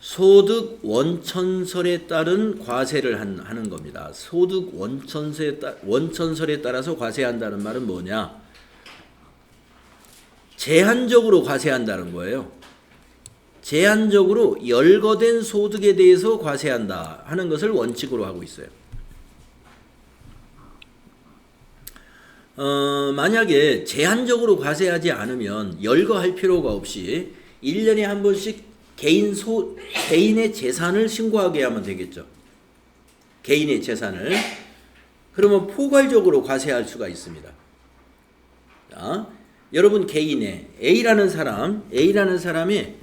A: 소득 원천설에 따른 과세를 하는 겁니다. 소득 원천설에 따라서 과세한다는 말은 뭐냐? 제한적으로 과세한다는 거예요. 제한적으로 열거된 소득에 대해서 과세한다 하는 것을 원칙으로 하고 있어요. 만약에 제한적으로 과세하지 않으면 열거할 필요가 없이 1년에 한 번씩 개인의 재산을 신고하게 하면 되겠죠. 개인의 재산을. 그러면 포괄적으로 과세할 수가 있습니다. 자, 여러분 개인의 A라는 사람이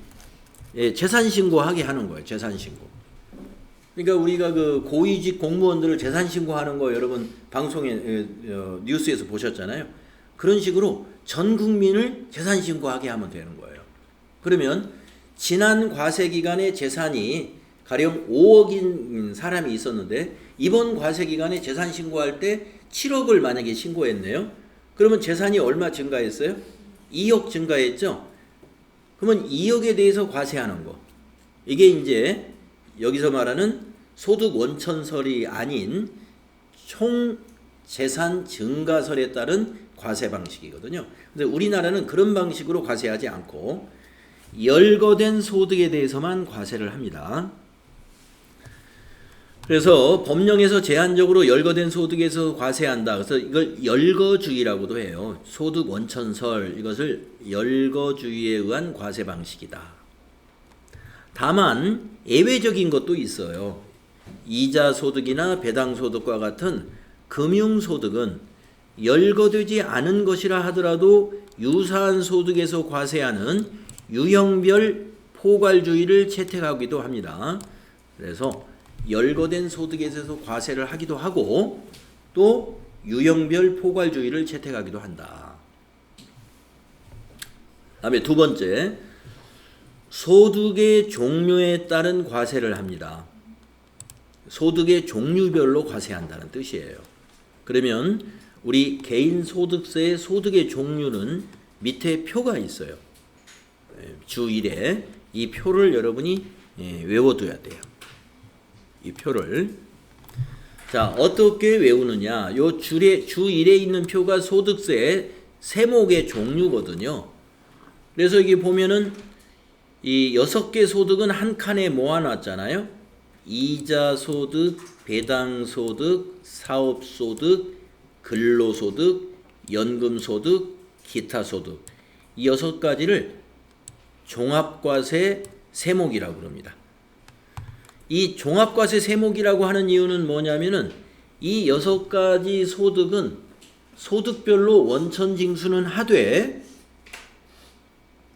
A: 재산 신고하게 하는 거예요. 재산 신고. 그러니까 우리가 그 고위직 공무원들을 재산 신고하는 거 여러분 방송에 뉴스에서 보셨잖아요. 그런 식으로 전 국민을 재산 신고하게 하면 되는 거예요. 그러면 지난 과세 기간에 재산이 가령 5억인 사람이 있었는데 이번 과세 기간에 재산 신고할 때 7억을 만약에 신고했네요. 그러면 재산이 얼마 증가했어요? 2억 증가했죠? 그러면 2억에 대해서 과세하는 거. 이게 이제 여기서 말하는 소득 원천설이 아닌 총 재산 증가설에 따른 과세 방식이거든요. 근데 우리나라는 그런 방식으로 과세하지 않고 열거된 소득에 대해서만 과세를 합니다. 그래서 법령에서 제한적으로 열거된 소득에서 과세한다. 그래서 이걸 열거주의라고도 해요. 소득 원천설, 이것을 열거주의에 의한 과세 방식이다. 다만 예외적인 것도 있어요. 이자소득이나 배당소득과 같은 금융소득은 열거되지 않은 것이라 하더라도 유사한 소득에서 과세하는 유형별 포괄주의를 채택하기도 합니다. 그래서 열거된 소득에 대해서 과세를 하기도 하고 또 유형별 포괄주의를 채택하기도 한다. 다음에 두 번째, 소득의 종류에 따른 과세를 합니다. 소득의 종류별로 과세한다는 뜻이에요. 그러면 우리 개인소득세의 소득의 종류는 밑에 표가 있어요. 주 1회 이 표를 여러분이 외워둬야 돼요. 이 표를. 자, 어떻게 외우느냐? 요 주 1에 있는 표가 소득세의 세목의 종류거든요. 그래서 여기 보면은 이 6개 소득은 한 칸에 모아놨잖아요. 이자소득, 배당소득, 사업소득, 근로소득, 연금소득, 기타소득. 이 6가지를 종합과세 세목이라고 그럽니다. 이 종합과세 세목이라고 하는 이유는 뭐냐면은 이 6가지 소득은 소득별로 원천징수는 하되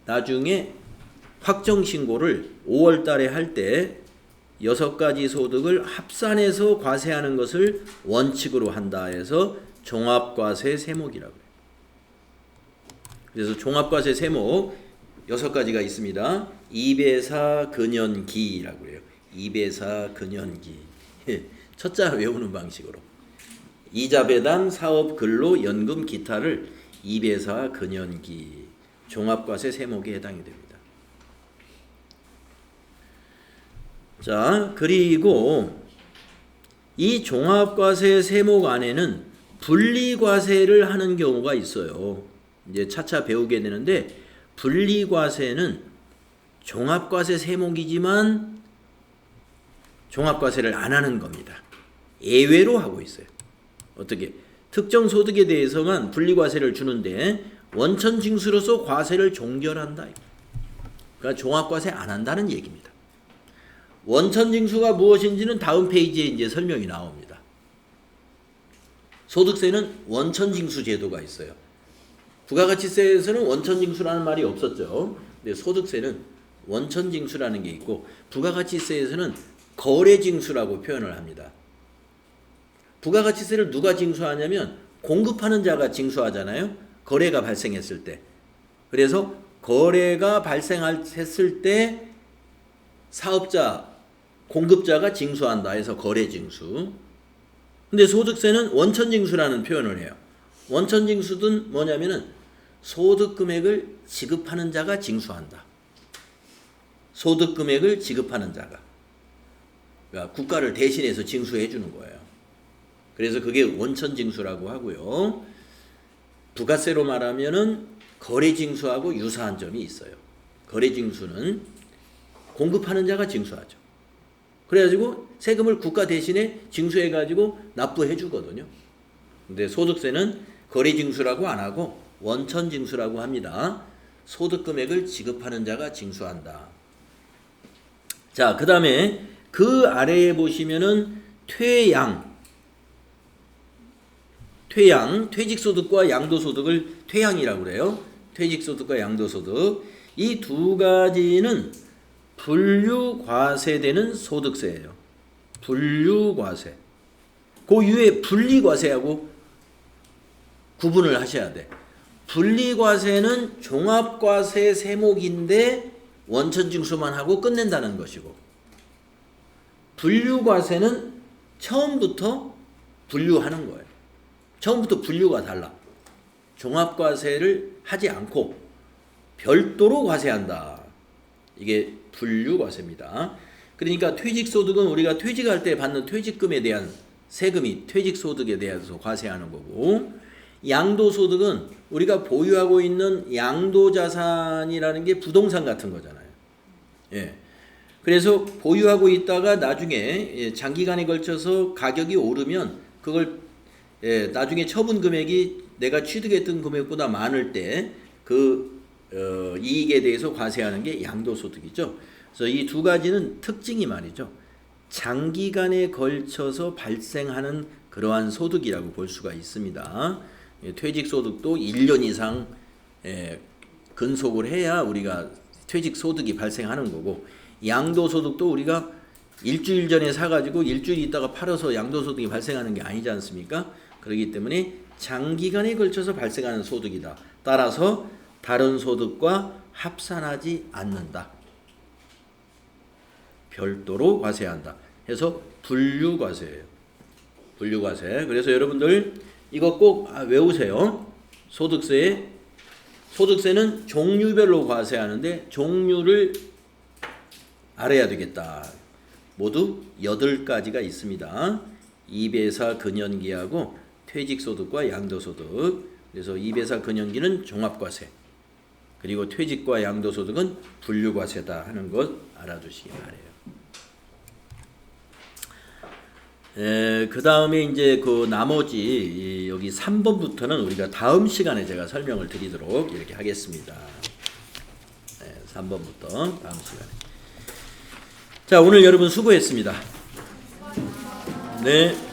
A: 나중에 확정신고를 5월 달에 할 때 6가지 소득을 합산해서 과세하는 것을 원칙으로 한다 해서 종합과세 세목이라고 해요. 그래서 종합과세 세목 6가지가 있습니다. 2배사 근연기라고 해요. 2배사 근연기. 첫자 외우는 방식으로. 이자 배당, 사업, 근로, 연금, 기타를 2배사 근연기. 종합과세 세목에 해당이 됩니다. 자, 그리고 이 종합과세 세목 안에는 분리과세를 하는 경우가 있어요. 이제 차차 배우게 되는데 분리과세는 종합과세 세목이지만 종합과세를 안 하는 겁니다. 예외로 하고 있어요. 어떻게? 특정 소득에 대해서만 분리과세를 주는데 원천징수로서 과세를 종결한다. 그러니까 종합과세 안 한다는 얘기입니다. 원천징수가 무엇인지는 다음 페이지에 이제 설명이 나옵니다. 소득세는 원천징수 제도가 있어요. 부가가치세에서는 원천징수라는 말이 없었죠. 근데 소득세는 원천징수라는 게 있고 부가가치세에서는 거래징수라고 표현을 합니다. 부가가치세를 누가 징수하냐면 공급하는 자가 징수하잖아요. 거래가 발생했을 때. 그래서 거래가 발생했을 때 사업자, 공급자가 징수한다 해서 거래징수. 근데 소득세는 원천징수라는 표현을 해요. 원천징수는 뭐냐면은 소득 금액을 지급하는 자가 징수한다. 소득 금액을 지급하는 자가. 그러니까 국가를 대신해서 징수해 주는 거예요. 그래서 그게 원천징수라고 하고요. 부가세로 말하면은 거래징수하고 유사한 점이 있어요. 거래징수는 공급하는 자가 징수하죠. 그래가지고 세금을 국가 대신에 징수해가지고 납부해 주거든요. 근데 소득세는 거래징수라고 안 하고 원천징수라고 합니다. 소득 금액을 지급하는 자가 징수한다. 자, 그 다음에 그 아래에 보시면은 퇴직소득과 양도소득을 퇴양이라고 그래요. 퇴직소득과 양도소득. 이 두 가지는 분류과세되는 소득세예요. 분류과세. 그 이후에 분리과세하고 구분을 하셔야 돼. 분리과세는 종합과세 세목인데 원천징수만 하고 끝낸다는 것이고, 분류과세는 처음부터 분류하는 거예요. 처음부터 분류가 달라. 종합과세를 하지 않고 별도로 과세한다. 이게 분류과세입니다. 그러니까 퇴직소득은 우리가 퇴직할 때 받는 퇴직금에 대한 세금이 퇴직소득에 대해서 과세하는 거고, 양도소득은 우리가 보유하고 있는 양도자산이라는 게 부동산 같은 거잖아요. 예. 그래서 보유하고 있다가 나중에 장기간에 걸쳐서 가격이 오르면 그걸 나중에 처분 금액이 내가 취득했던 금액보다 많을 때 그 이익에 대해서 과세하는 게 양도소득이죠. 그래서 이 두 가지는 특징이 말이죠. 장기간에 걸쳐서 발생하는 그러한 소득이라고 볼 수가 있습니다. 퇴직소득도 1년 이상 근속을 해야 우리가 퇴직소득이 발생하는 거고, 양도소득도 우리가 일주일 전에 사가지고 일주일 있다가 팔아서 양도소득이 발생하는 게 아니지 않습니까? 그렇기 때문에 장기간에 걸쳐서 발생하는 소득이다. 따라서 다른 소득과 합산하지 않는다. 별도로 과세한다. 해서 분류과세예요. 분류과세. 그래서 여러분들 이거 꼭 외우세요. 소득세는 종류별로 과세하는데 종류를 알아야 되겠다. 모두 8가지가 있습니다. 이배사 근연기하고 퇴직소득과 양도소득. 그래서 이배사 근연기는 종합과세, 그리고 퇴직과 양도소득은 분류과세다 하는 것 알아두시기 바래요. 그 다음에 이제 그 나머지 여기 3번부터는 우리가 다음 시간에 제가 설명을 드리도록 이렇게 하겠습니다. 3번부터 다음 시간에. 자, 오늘 여러분 수고했습니다. 네.